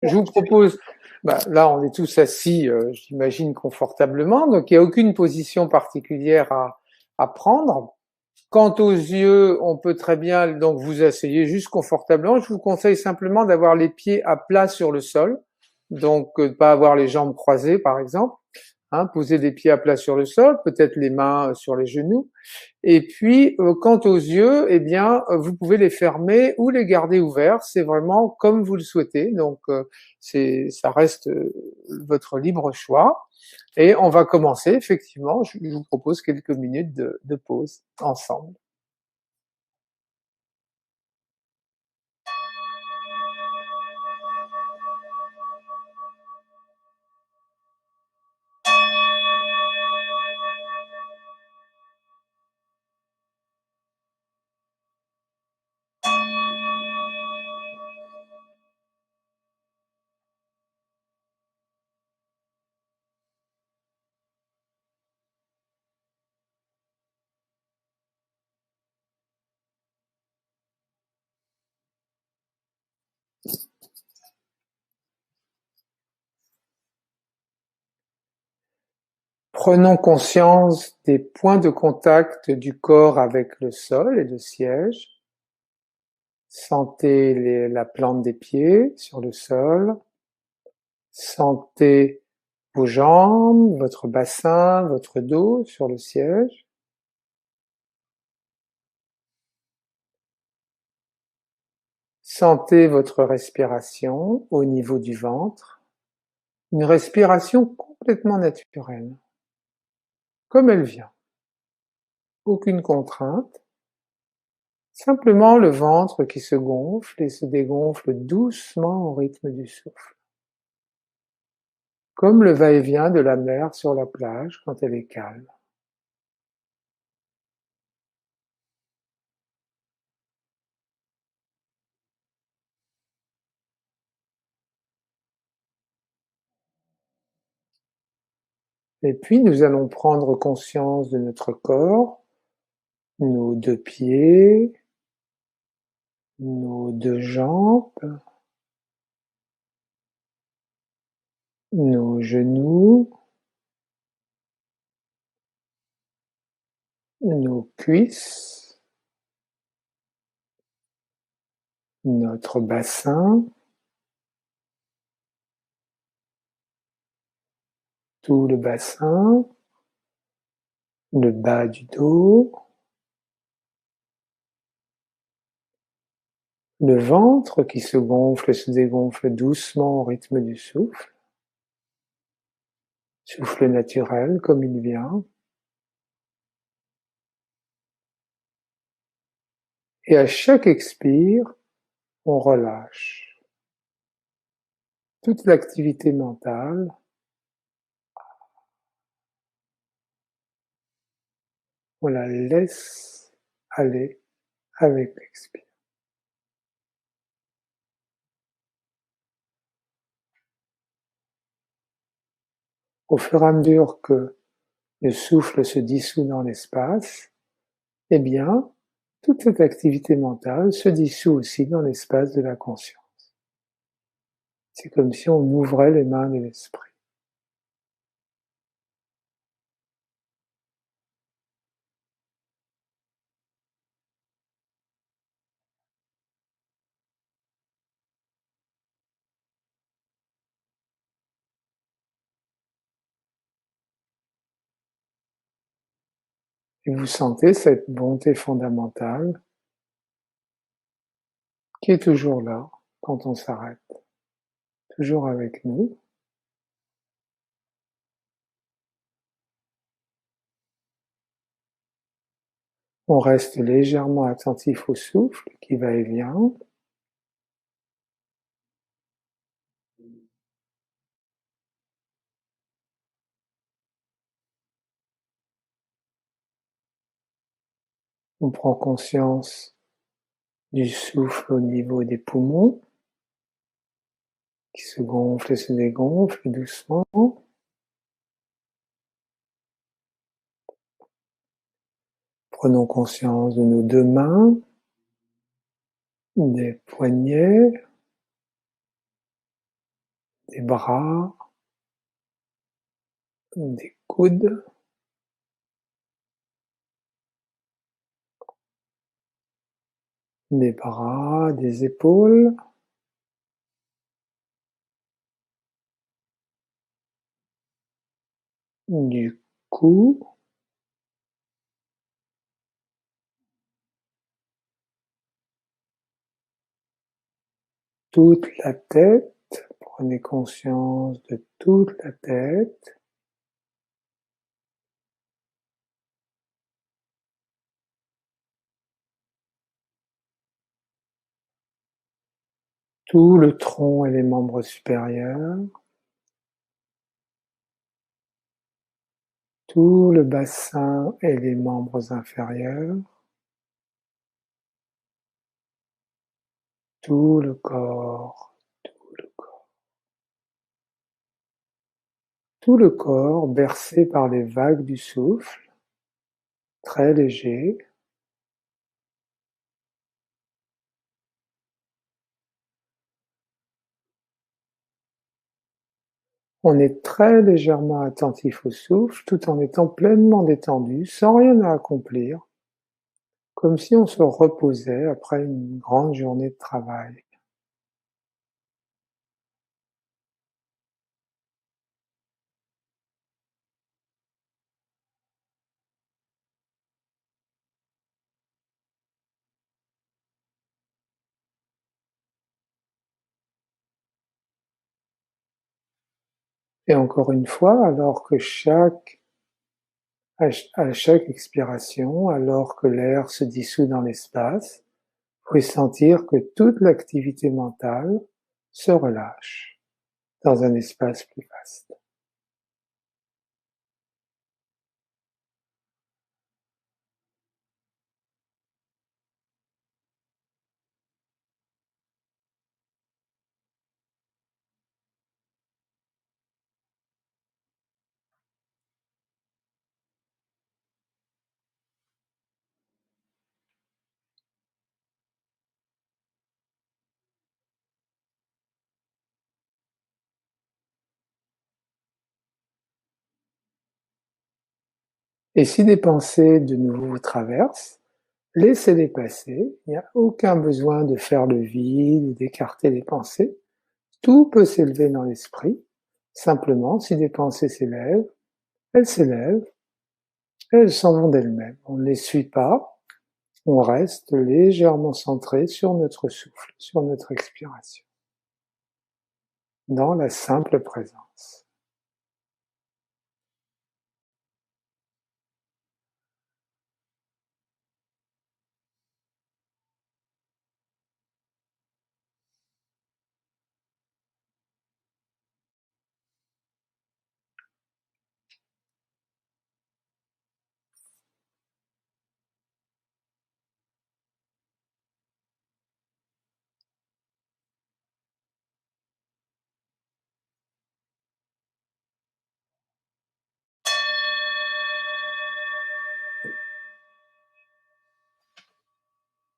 Je vous propose, là on est tous assis, j'imagine confortablement, donc il n'y a aucune position particulière à prendre. Quant aux yeux, on peut très bien donc vous asseyez juste confortablement. Je vous conseille simplement d'avoir les pieds à plat sur le sol, donc de pas avoir les jambes croisées par exemple. Hein, poser des pieds à plat sur le sol, peut-être les mains sur les genoux. Et puis, quant aux yeux, eh bien, vous pouvez les fermer ou les garder ouverts. C'est vraiment comme vous le souhaitez. Donc, ça reste votre libre choix. Et on va commencer, effectivement. Je vous propose quelques minutes de pause ensemble. Prenons conscience des points de contact du corps avec le sol et le siège. Sentez la plante des pieds sur le sol. Sentez vos jambes, votre bassin, votre dos sur le siège. Sentez votre respiration au niveau du ventre. Une respiration complètement naturelle, comme elle vient. Aucune contrainte. Simplement le ventre qui se gonfle et se dégonfle doucement au rythme du souffle. Comme le va-et-vient de la mer sur la plage quand elle est calme. Et puis nous allons prendre conscience de notre corps, nos deux pieds, nos deux jambes, nos genoux, nos cuisses, notre bassin, tout le bassin, le bas du dos, le ventre qui se gonfle et se dégonfle doucement au rythme du souffle, souffle naturel comme il vient. Et à chaque expire, on relâche toute l'activité mentale. On la laisse aller avec l'expire. Au fur et à mesure que le souffle se dissout dans l'espace, eh bien, toute cette activité mentale se dissout aussi dans l'espace de la conscience. C'est comme si on ouvrait les mains de l'esprit. Et vous sentez cette bonté fondamentale qui est toujours là quand on s'arrête, toujours avec nous. On reste légèrement attentif au souffle qui va et vient. On prend conscience du souffle au niveau des poumons qui se gonflent et se dégonflent doucement. Prenons conscience de nos deux mains, des poignets, des bras, des coudes, des bras, des épaules, du cou, toute la tête. Prenez conscience de toute la tête. Tout le tronc et les membres supérieurs. Tout le bassin et les membres inférieurs. Tout le corps. Tout le corps. Tout le corps bercé par les vagues du souffle, très léger. On est très légèrement attentif au souffle tout en étant pleinement détendu, sans rien à accomplir, comme si on se reposait après une grande journée de travail. Et encore une fois, alors que à chaque expiration, alors que l'air se dissout dans l'espace, vous pouvez sentir que toute l'activité mentale se relâche dans un espace plus vaste. Et si des pensées de nouveau vous traversent, laissez-les passer. Il n'y a aucun besoin de faire le vide ou d'écarter les pensées. Tout peut s'élever dans l'esprit. Simplement, si des pensées s'élèvent, et elles s'en vont d'elles-mêmes. On ne les suit pas. On reste légèrement centré sur notre souffle, sur notre expiration, dans la simple présence.